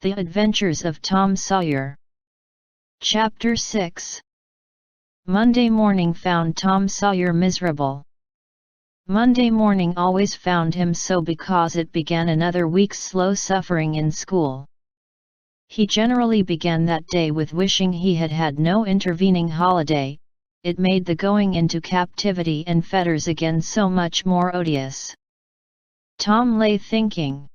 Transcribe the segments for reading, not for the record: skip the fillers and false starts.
The Adventures of Tom Sawyer. Chapter 6. Monday morning found Tom Sawyer miserable. Monday morning always found him so because it began another week's slow suffering in school. He generally began that day with wishing he had had no intervening holiday. It made the going into captivity and fetters again so much more odious. Tom lay thinking.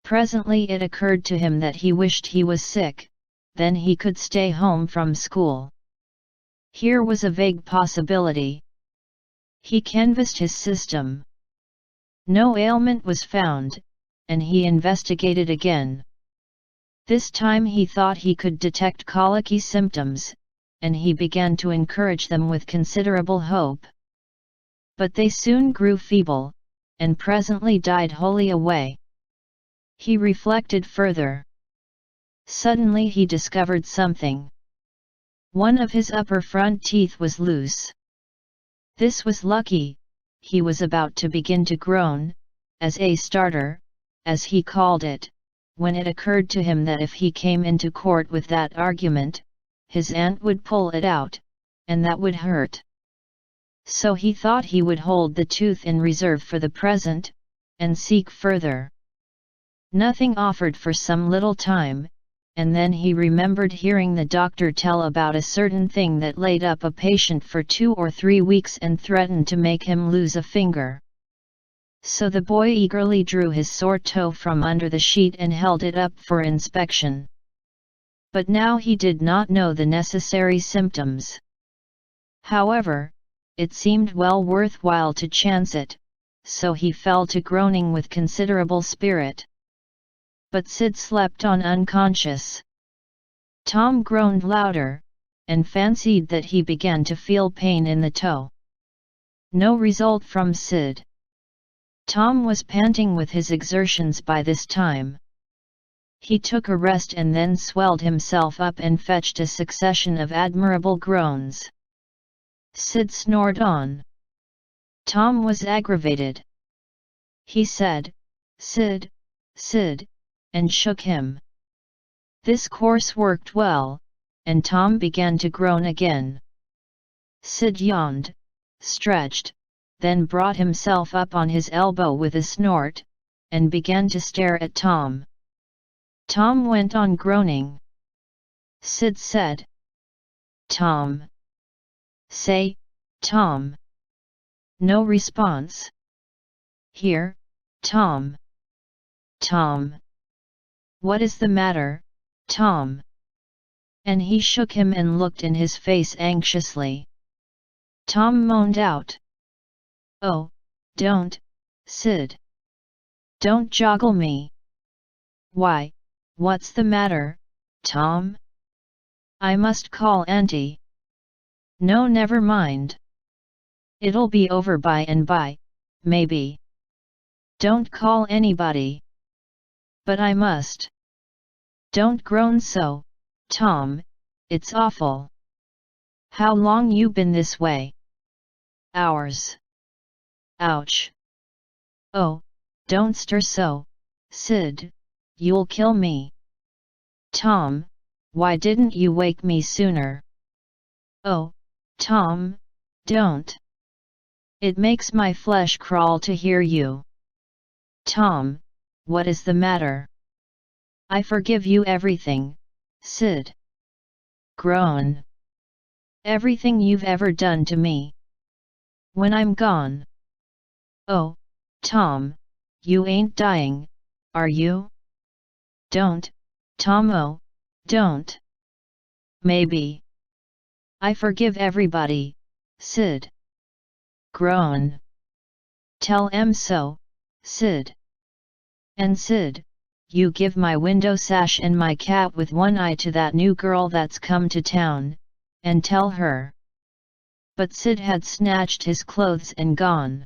Presently it occurred to him that he wished he was sick, then he could stay home from school. Here was a vague possibility. He canvassed his system. No ailment was found, and he investigated again. This time he thought he could detect colicky symptoms, and he began to encourage them with considerable hope. But they soon grew feeble, and presently died wholly away. He reflected further. Suddenly he discovered something. One of his upper front teeth was loose. This was lucky. He was about to begin to groan, as a starter, as he called it, when it occurred to him that if he came into court with that argument, his aunt would pull it out, and that would hurt. So he thought he would hold the tooth in reserve for the present, and seek further. Nothing offered for some little time, and then he remembered hearing the doctor tell about a certain thing that laid up a patient for 2 or 3 weeks and threatened to make him lose a finger. So the boy eagerly drew his sore toe from under the sheet and held it up for inspection. But now he did not know the necessary symptoms. However, it seemed well worthwhile to chance it, so he fell to groaning with considerable spirit. But Sid slept on unconscious. Tom groaned louder, and fancied that he began to feel pain in the toe. No result from Sid. Tom was panting with his exertions by this time. He took a rest and then swelled himself up and fetched a succession of admirable groans. Sid snored on. Tom was aggravated. He said, "Sid, Sid," and shook him. This course worked well, and Tom began to groan again. Sid yawned, stretched, then brought himself up on his elbow with a snort, and began to stare at Tom. Tom went on groaning. Sid said, "Tom. Say, Tom." No response. "Here, Tom. Tom. What is the matter, Tom?" And he shook him and looked in his face anxiously. Tom moaned out, "Oh, don't, Sid. Don't joggle me." "Why, what's the matter, Tom?" "I must call Auntie." "No, never mind. It'll be over by and by, maybe." "Don't call anybody." "But I must." "Don't groan so, Tom, it's awful." "How long you been this way?" "Hours." "Ouch." "Oh, don't stir so, Sid, you'll kill me." "Tom, why didn't you wake me sooner?" "Oh, Tom, don't. It makes my flesh crawl to hear you." "Tom, what is the matter?" "I forgive you everything, Sid." "Groan." "Everything you've ever done to me." "When I'm gone." "Oh, Tom, you ain't dying, are you?" "Don't, Tom-o, don't." "Maybe." "I forgive everybody, Sid." "Groan." "Tell 'em so, Sid." "And Sid, you give my window sash and my cat with one eye to that new girl that's come to town, and tell her." But Sid had snatched his clothes and gone.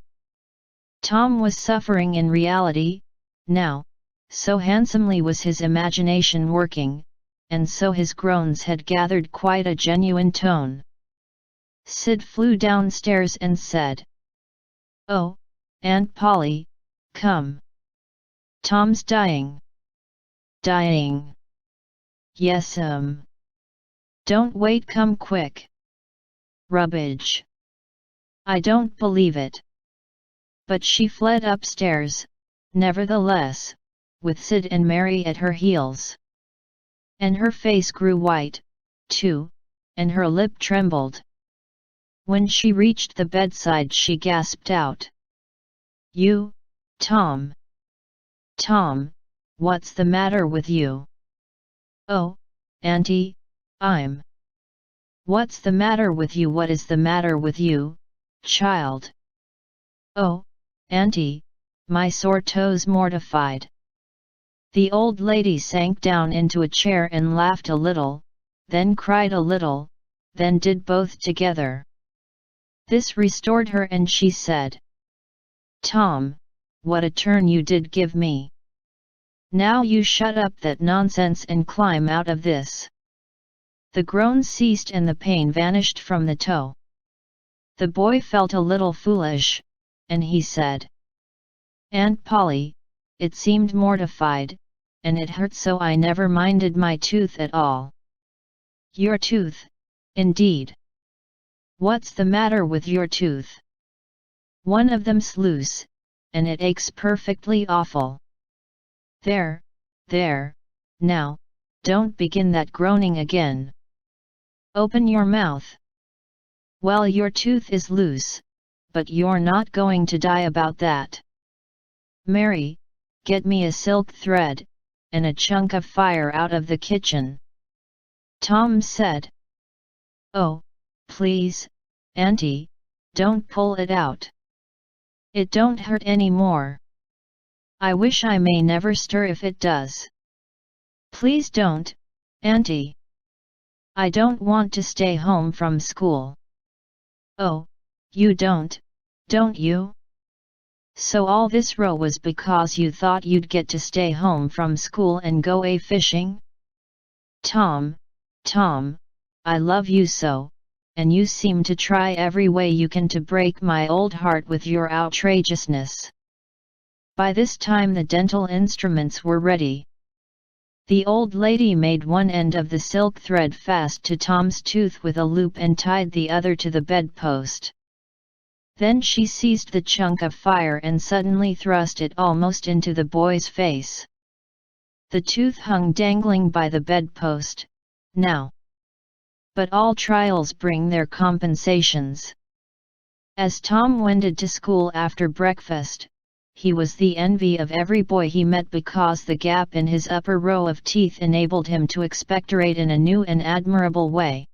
Tom was suffering in reality, now, so handsomely was his imagination working, and so his groans had gathered quite a genuine tone. Sid flew downstairs and said, "Oh, Aunt Polly, come. Tom's dying." dying. Yes, Don't wait, come quick. Rubbish. I don't believe it. But she fled upstairs, nevertheless, with Sid and Mary at her heels. And her face grew white, too, and her lip trembled. When she reached the bedside she gasped out. You, Tom. Tom, what's the matter with you? Oh, Auntie, I'm. What's the matter with you? What is the matter with you, child? Oh, Auntie, my sore toes mortified. The old lady sank down into a chair and laughed a little, then cried a little, then did both together. This restored her and she said, Tom, what a turn you did give me. Now you shut up that nonsense and climb out of this. The groans ceased and the pain vanished from the toe. The boy felt a little foolish, and he said, Aunt Polly, it seemed mortified, and it hurt so I never minded my tooth at all. Your tooth, indeed. What's the matter with your tooth? One of them's loose, and it aches perfectly awful. There, now, don't begin that groaning again. Open your mouth. Well, your tooth is loose, but you're not going to die about that. Mary, get me a silk thread, and a chunk of fire out of the kitchen. Tom said. Oh, please, Auntie, don't pull it out. It don't hurt any more. I wish I may never stir if it does. Please don't, Auntie. I don't want to stay home from school. Oh, you don't you? So all this row was because you thought you'd get to stay home from school and go fishing? Tom, I love you so, and you seem to try every way you can to break my old heart with your outrageousness. By this time the dental instruments were ready. The old lady made one end of the silk thread fast to Tom's tooth with a loop and tied the other to the bedpost. Then she seized the chunk of fire and suddenly thrust it almost into the boy's face. The tooth hung dangling by the bedpost, now. But all trials bring their compensations. As Tom wended to school after breakfast, he was the envy of every boy he met because the gap in his upper row of teeth enabled him to expectorate in a new and admirable way.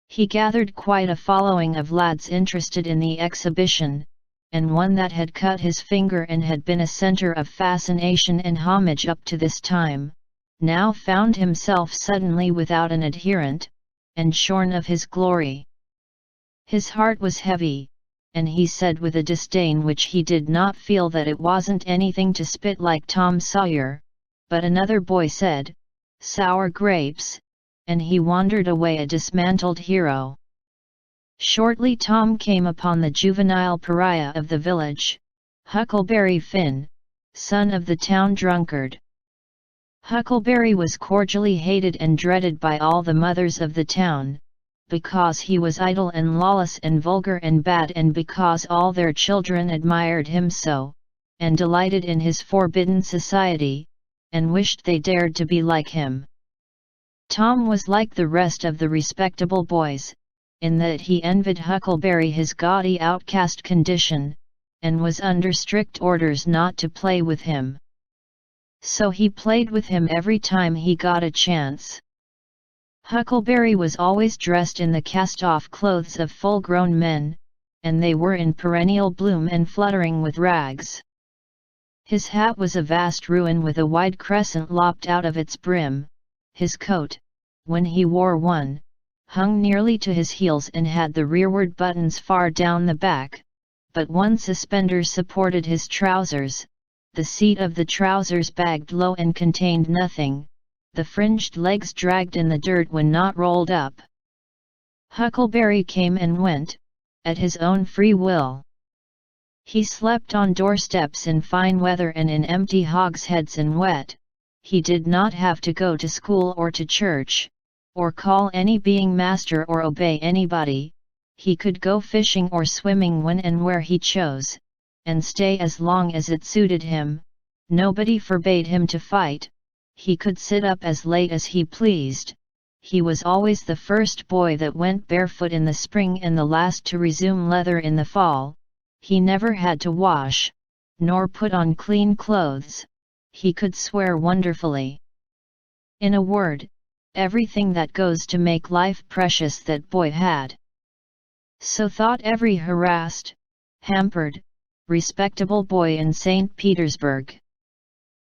He gathered quite a following of lads interested in the exhibition, and one that had cut his finger and had been a center of fascination and homage up to this time, now found himself suddenly without an adherent, and shorn of his glory. His heart was heavy, and he said with a disdain which he did not feel that it wasn't anything to spit like Tom Sawyer, but another boy said, sour grapes, and he wandered away a dismantled hero. Shortly Tom came upon the juvenile pariah of the village, Huckleberry Finn, son of the town drunkard. Huckleberry was cordially hated and dreaded by all the mothers of the town, because he was idle and lawless and vulgar and bad, and because all their children admired him so, and delighted in his forbidden society, and wished they dared to be like him. Tom was like the rest of the respectable boys, in that he envied Huckleberry his gaudy outcast condition, and was under strict orders not to play with him. So he played with him every time he got a chance. Huckleberry was always dressed in the cast-off clothes of full-grown men, and they were in perennial bloom and fluttering with rags. His hat was a vast ruin with a wide crescent lopped out of its brim. His coat, when he wore one, hung nearly to his heels and had the rearward buttons far down the back, but one suspender supported his trousers. The seat of the trousers bagged low and contained nothing. The fringed legs dragged in the dirt when not rolled up. Huckleberry came and went, at his own free will. He slept on doorsteps in fine weather and in empty hogsheads in wet, he did not have to go to school or to church, or call any being master or obey anybody. He could go fishing or swimming when and where he chose, and stay as long as it suited him. Nobody forbade him to fight. He could sit up as late as he pleased. He was always the first boy that went barefoot in the spring and the last to resume leather in the fall. He never had to wash, nor put on clean clothes. He could swear wonderfully. In a word, everything that goes to make life precious that boy had. So thought every harassed, hampered, respectable boy in St. Petersburg.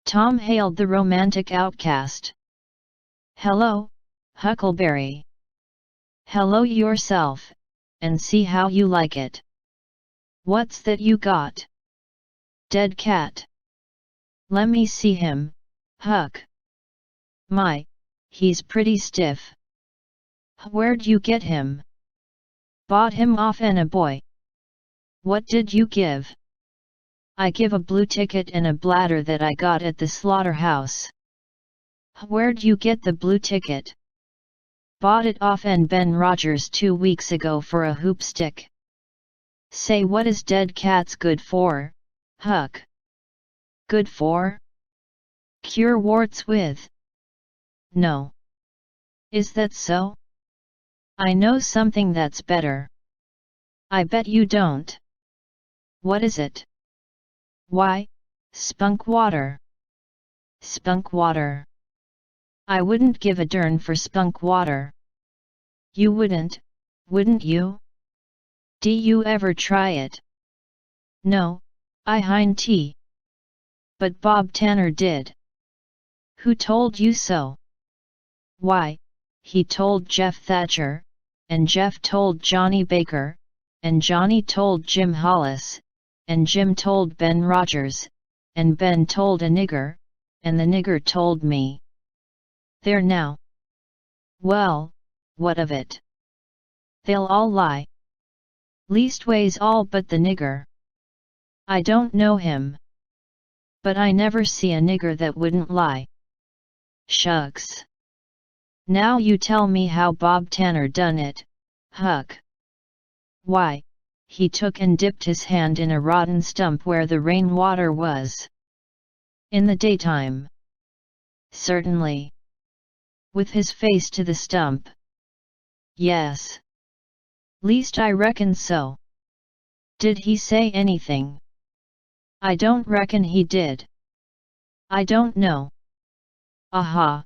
Tom hailed the romantic outcast. "Hello, Huckleberry. Hello yourself, and see how you like it. What's that you got? Dead cat? Lemme see him, Huck. My, he's pretty stiff. Where'd you get him?" "Bought him off a boy." "What did you give?" "I give a blue ticket and a bladder that I got at the slaughterhouse." "Where'd you get the blue ticket?" "Bought it off Ben Rogers 2 weeks ago for a hoop stick." "Say, what is dead cats good for, Huck?" "Good for? Cure warts with?" "No." "Is that so? I know something that's better." "I bet you don't." "What is it?" "Why, spunk water." "Spunk water? I wouldn't give a darn for spunk water." "You wouldn't, wouldn't you? Do you ever try it?" "No, I hain't. But Bob Tanner did." "Who told you so?" "Why, he told Jeff Thatcher, and Jeff told Johnny Baker, and Johnny told Jim Hollis, and Jim told Ben Rogers, and Ben told a nigger, and the nigger told me." "There now." "Well, what of it? They'll all lie. Leastways all but the nigger." "I don't know him. But I never see a nigger that wouldn't lie." "Shucks. Now you tell me how Bob Tanner done it, Huck." "Why, he took and dipped his hand in a rotten stump where the rainwater was." "In the daytime?" "Certainly." "With his face to the stump?" "Yes. Least I reckon so." "Did he say anything?" "I don't reckon he did." "I don't know." "Aha!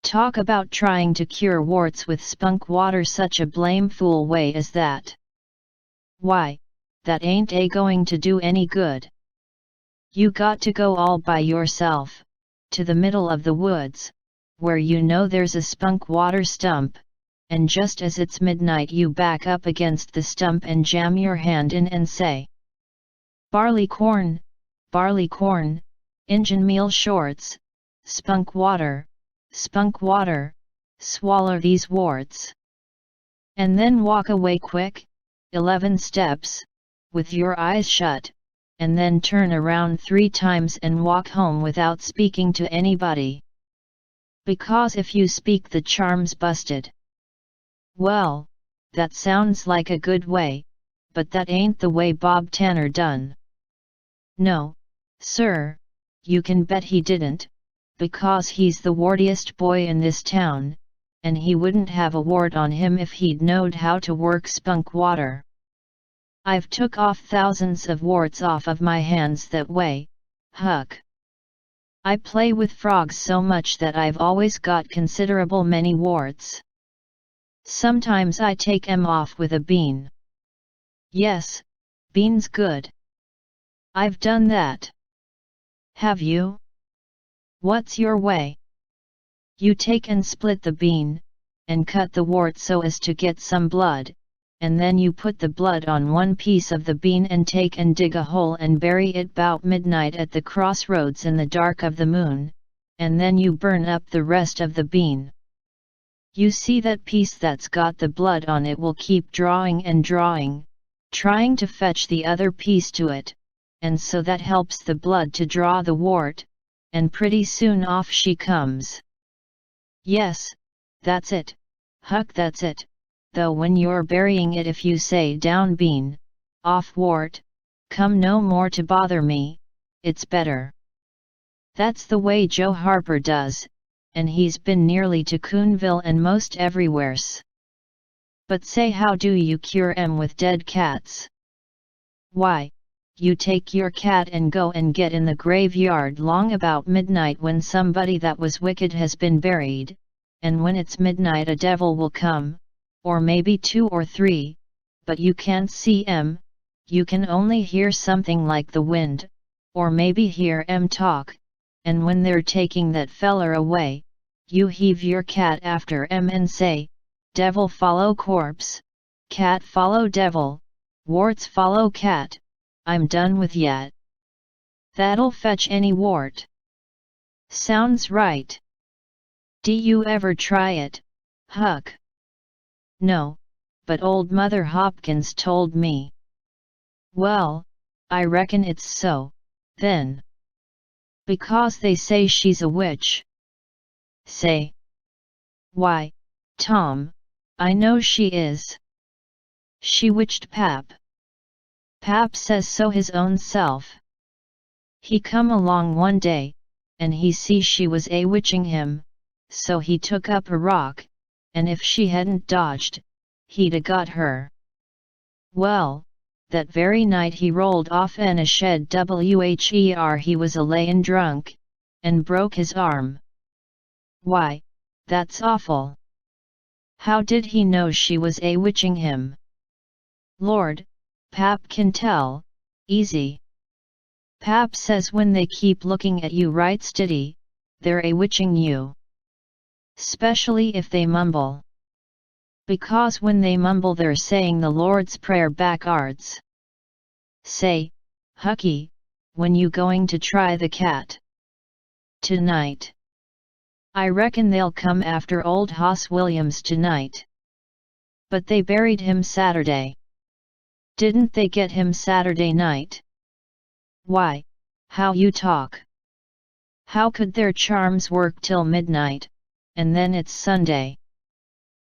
Talk about trying to cure warts with spunk water such a blame fool way as that. Why, that ain't going to do any good. You got to go all by yourself, to the middle of the woods, where you know there's a spunk water stump, and just as it's midnight you back up against the stump and jam your hand in and say, 'Barley corn, Injun meal shorts, spunk water, swallow these warts.' And then walk away quick, 11 steps, with your eyes shut, and then turn around 3 times and walk home without speaking to anybody. Because if you speak the charm's busted." "Well, that sounds like a good way, but that ain't the way Bob Tanner done." "No, sir, you can bet he didn't, because he's the wartiest boy in this town, and he wouldn't have a wart on him if he'd knowed how to work spunk water. I've took off thousands of warts off of my hands that way, Huck. I play with frogs so much that I've always got considerable many warts. Sometimes I take 'em off with a bean." "Yes, bean's good." "I've done that." "Have you? What's your way?" "You take and split the bean, and cut the wart so as to get some blood, and then you put the blood on one piece of the bean and take and dig a hole and bury it 'bout midnight at the crossroads in the dark of the moon, and then you burn up the rest of the bean. You see that piece that's got the blood on it will keep drawing and drawing, trying to fetch the other piece to it, and so that helps the blood to draw the wart, and pretty soon off she comes. Yes, that's it, Huck, that's it, though when you're burying it if you say down bean, off wart, come no more to bother me, it's better. That's the way Joe Harper does, and he's been nearly to Coonville and most everywheres. But say, how do you cure 'em with dead cats? Why, you take your cat and go and get in the graveyard long about midnight when somebody that was wicked has been buried, and when it's midnight a devil will come, or maybe 2 or 3, but you can't see 'em, you can only hear something like the wind, or maybe hear 'em talk, and when they're taking that feller away, you heave your cat after 'em and say, devil follow corpse, cat follow devil, warts follow cat, I'm done with yet. That'll fetch any wart. Sounds right. Do you ever try it, Huck? No, but old Mother Hopkins told me. Well, I reckon it's so, then. Because they say she's a witch. Say. Why, Tom, I know she is. She witched Pap. Pap says so his own self. He come along one day, and he see she was a-witching him, so he took up a rock, and if she hadn't dodged, he'd a got her. Well, that very night he rolled off in a shed where he was a-layin' drunk, and broke his arm. Why, that's awful. How did he know she was a-witching him? Lord, Pap can tell, easy. Pap says when they keep looking at you right steady, they're a-witching you. Specially if they mumble. Because when they mumble they're saying the Lord's Prayer backwards. Say, Hucky, when you going to try the cat? Tonight. I reckon they'll come after old Hoss Williams tonight. But they buried him Saturday. Didn't they get him Saturday night? Why, how you talk. How could their charms work till midnight, and then it's Sunday?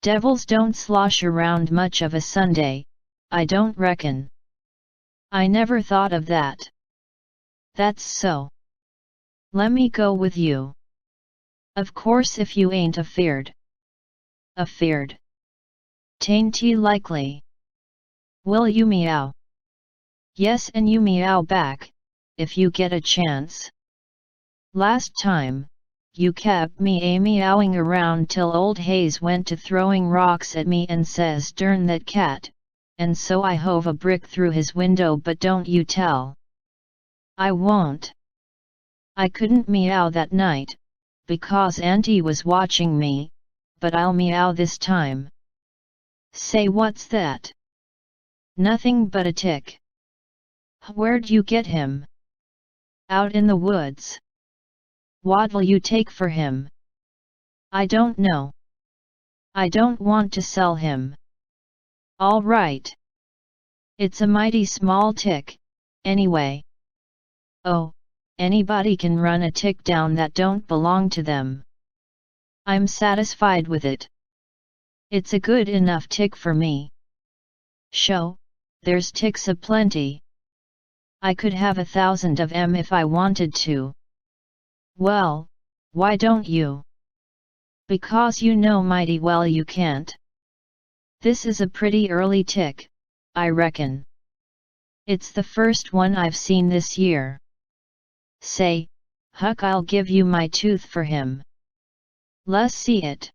Devils don't slosh around much of a Sunday, I don't reckon. I never thought of that. That's so. Lemme go with you. Of course if you ain't afeard. Afeard? Tain't likely. Will you meow? Yes, and you meow back, if you get a chance. Last time, you kept me a-meowing around till old Hayes went to throwing rocks at me and says "Darn that cat," and so I hove a brick through his window, but don't you tell. I won't. I couldn't meow that night, because Auntie was watching me, but I'll meow this time. Say, what's that? Nothing but a tick. Where'd you get him? Out in the woods. What'll you take for him? I don't know. I don't want to sell him. All right. It's a mighty small tick, anyway. Oh, anybody can run a tick down that don't belong to them. I'm satisfied with it. It's a good enough tick for me. Sho, there's ticks aplenty. I could have 1,000 of 'em if I wanted to. Well, why don't you? Because you know mighty well you can't. This is a pretty early tick, I reckon. It's the first one I've seen this year. Say, Huck, I'll give you my tooth for him. Le's see it.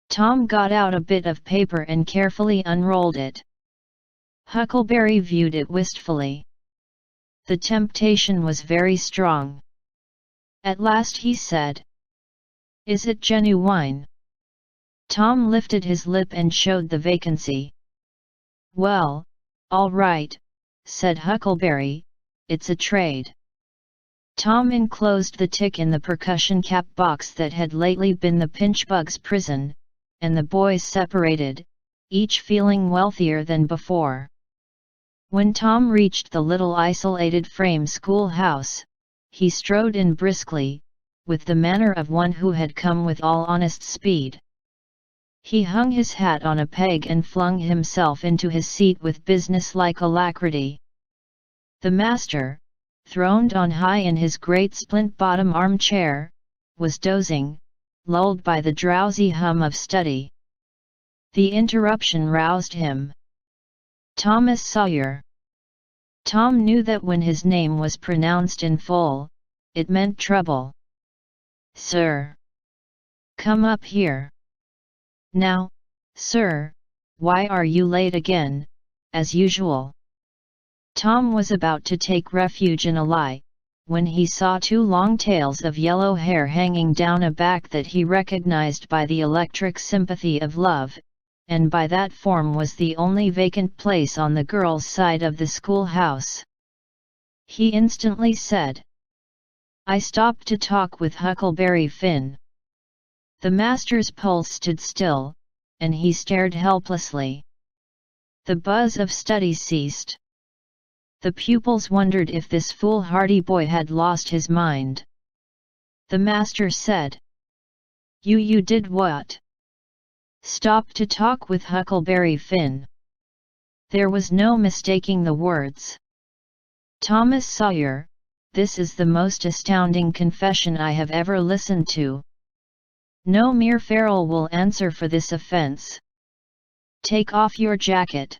Tom got out a bit of paper and carefully unrolled it. Huckleberry viewed it wistfully. The temptation was very strong. At last he said, "Is it genuine?" Tom lifted his lip and showed the vacancy. "Well, all right," said Huckleberry, "it's a trade." Tom enclosed the tick in the percussion cap box that had lately been the pinchbug's prison, and the boys separated, each feeling wealthier than before. When Tom reached the little isolated frame schoolhouse, he strode in briskly, with the manner of one who had come with all honest speed. He hung his hat on a peg and flung himself into his seat with business-like alacrity. The master, throned on high in his great splint-bottom armchair, was dozing, lulled by the drowsy hum of study. The interruption roused him. Thomas Sawyer. Tom knew that when his name was pronounced in full, it meant trouble. "Sir! Come up here." "Now, sir, why are you late again, as usual?" Tom was about to take refuge in a lie, when he saw two long tails of yellow hair hanging down a back that he recognized by the electric sympathy of love, and by that form was the only vacant place on the girls' side of the schoolhouse. He instantly said, "I stopped to talk with Huckleberry Finn." The master's pulse stood still, and he stared helplessly. The buzz of study ceased. The pupils wondered if this foolhardy boy had lost his mind. The master said, You did what?" "Stop to talk with Huckleberry Finn." There was no mistaking the words. "Thomas Sawyer, this is the most astounding confession I have ever listened to. No mere feral will answer for this offense. Take off your jacket."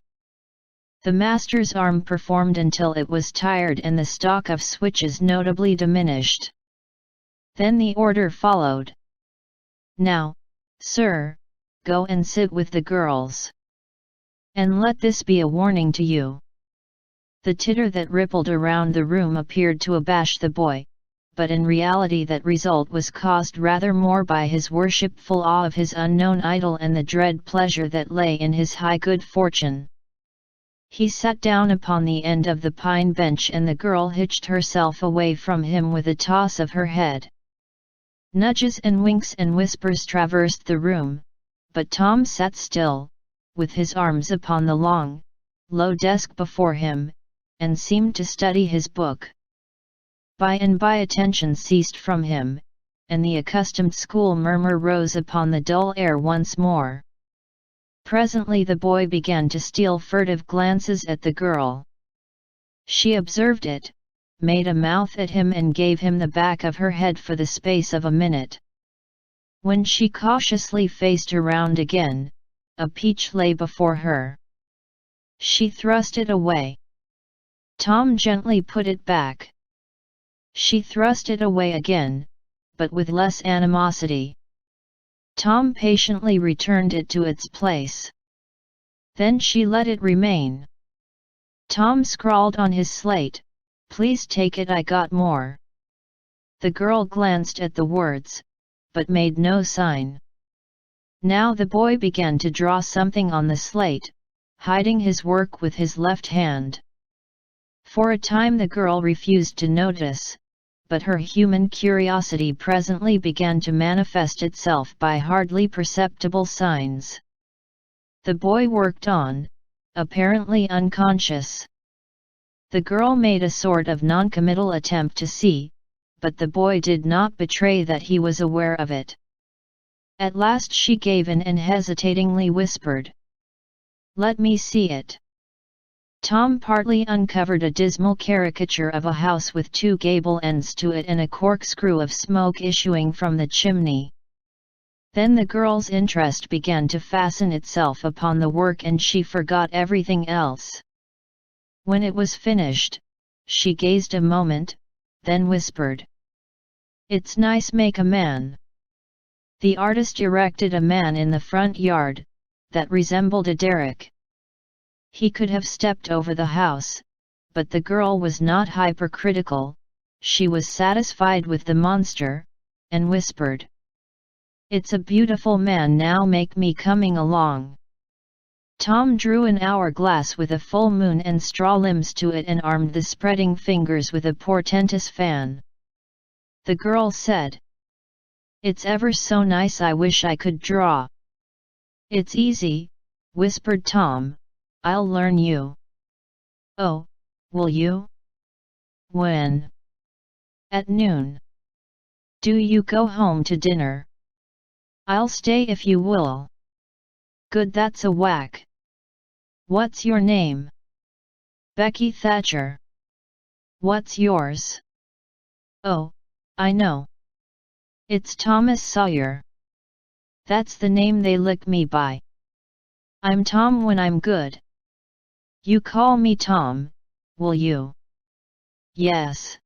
The master's arm performed until it was tired and the stock of switches notably diminished. Then the order followed. "Now, sir, go and sit with the girls. And let this be a warning to you." The titter that rippled around the room appeared to abash the boy, but in reality that result was caused rather more by his worshipful awe of his unknown idol and the dread pleasure that lay in his high good fortune. He sat down upon the end of the pine bench and the girl hitched herself away from him with a toss of her head. Nudges and winks and whispers traversed the room, but Tom sat still, with his arms upon the long, low desk before him, and seemed to study his book. By and by attention ceased from him, and the accustomed school murmur rose upon the dull air once more. Presently the boy began to steal furtive glances at the girl. She observed it, made a mouth at him and gave him the back of her head for the space of a minute. When she cautiously faced around again, a peach lay before her. She thrust it away. Tom gently put it back. She thrust it away again, but with less animosity. Tom patiently returned it to its place. Then she let it remain. Tom scrawled on his slate, "Please take it, I got more." The girl glanced at the words, but made no sign. Now the boy began to draw something on the slate, hiding his work with his left hand. For a time the girl refused to notice, but her human curiosity presently began to manifest itself by hardly perceptible signs. The boy worked on, apparently unconscious. The girl made a sort of noncommittal attempt to see, but the boy did not betray that he was aware of it. At last she gave in and hesitatingly whispered, "Let me see it." Tom partly uncovered a dismal caricature of a house with two gable ends to it and a corkscrew of smoke issuing from the chimney. Then the girl's interest began to fasten itself upon the work and she forgot everything else. When it was finished, she gazed a moment, then whispered, "It's nice make a man." The artist erected a man in the front yard, that resembled a derrick. He could have stepped over the house, but the girl was not hypercritical, she was satisfied with the monster, and whispered, "It's a beautiful man, now make me coming along." Tom drew an hourglass with a full moon and straw limbs to it and armed the spreading fingers with a portentous fan. The girl said, "It's ever so nice, I wish I could draw." "It's easy," whispered Tom, "I'll learn you." "Oh, will you? When?" At noon. Do you go home to dinner? I'll stay if you will. Good, that's a whack. What's your name? Becky Thatcher. What's yours? Oh, I know. It's Thomas Sawyer. That's the name they lick me by. I'm Tom when I'm good. You call me Tom, will you? Yes.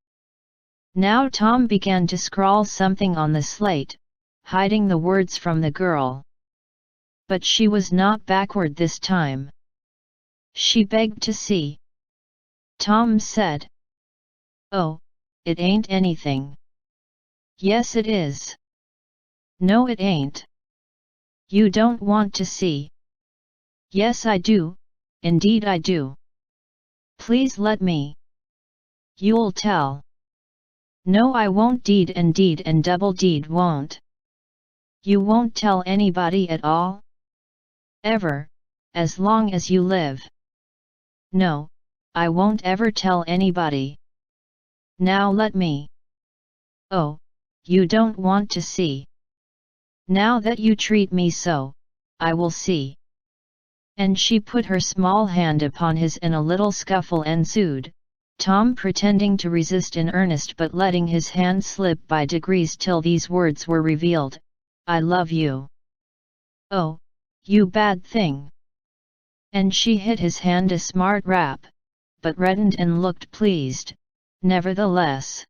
Now Tom began to scrawl something on the slate, hiding the words from the girl. But she was not backward this time. She begged to see. Tom said. Oh, it ain't anything. Yes it is. No it ain't. You don't want to see. Yes I do, indeed I do. Please let me. You'll tell. No I won't, deed and double deed won't. You won't tell anybody at all? Ever, as long as you live. No, I won't ever tell anybody. Now let me. Oh, you don't want to see. Now that you treat me so, I will see. And she put her small hand upon his, and a little scuffle ensued, Tom pretending to resist in earnest but letting his hand slip by degrees till these words were revealed, I love you. Oh, you bad thing. And she hit his hand a smart rap, but reddened and looked pleased, nevertheless.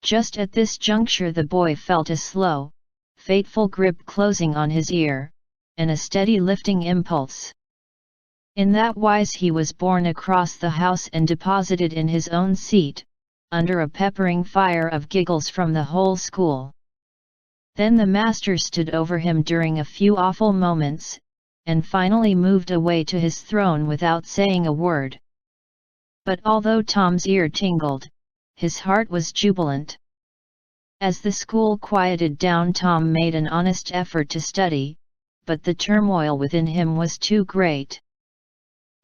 Just at this juncture the boy felt a slow, fateful grip closing on his ear, and a steady lifting impulse. In that wise he was borne across the house and deposited in his own seat, under a peppering fire of giggles from the whole school. Then the master stood over him during a few awful moments, and finally moved away to his throne without saying a word. But although Tom's ear tingled, his heart was jubilant. As the school quieted down, Tom made an honest effort to study, but the turmoil within him was too great.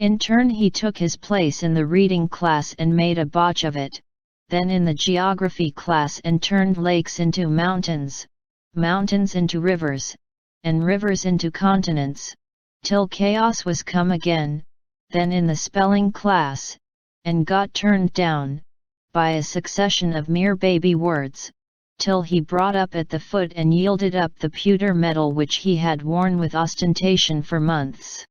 In turn he took his place in the reading class and made a botch of it, then in the geography class and turned lakes into mountains, mountains into rivers, and rivers into continents, till chaos was come again, then in the spelling class, and got turned down, by a succession of mere baby words, till he brought up at the foot and yielded up the pewter medal which he had worn with ostentation for months.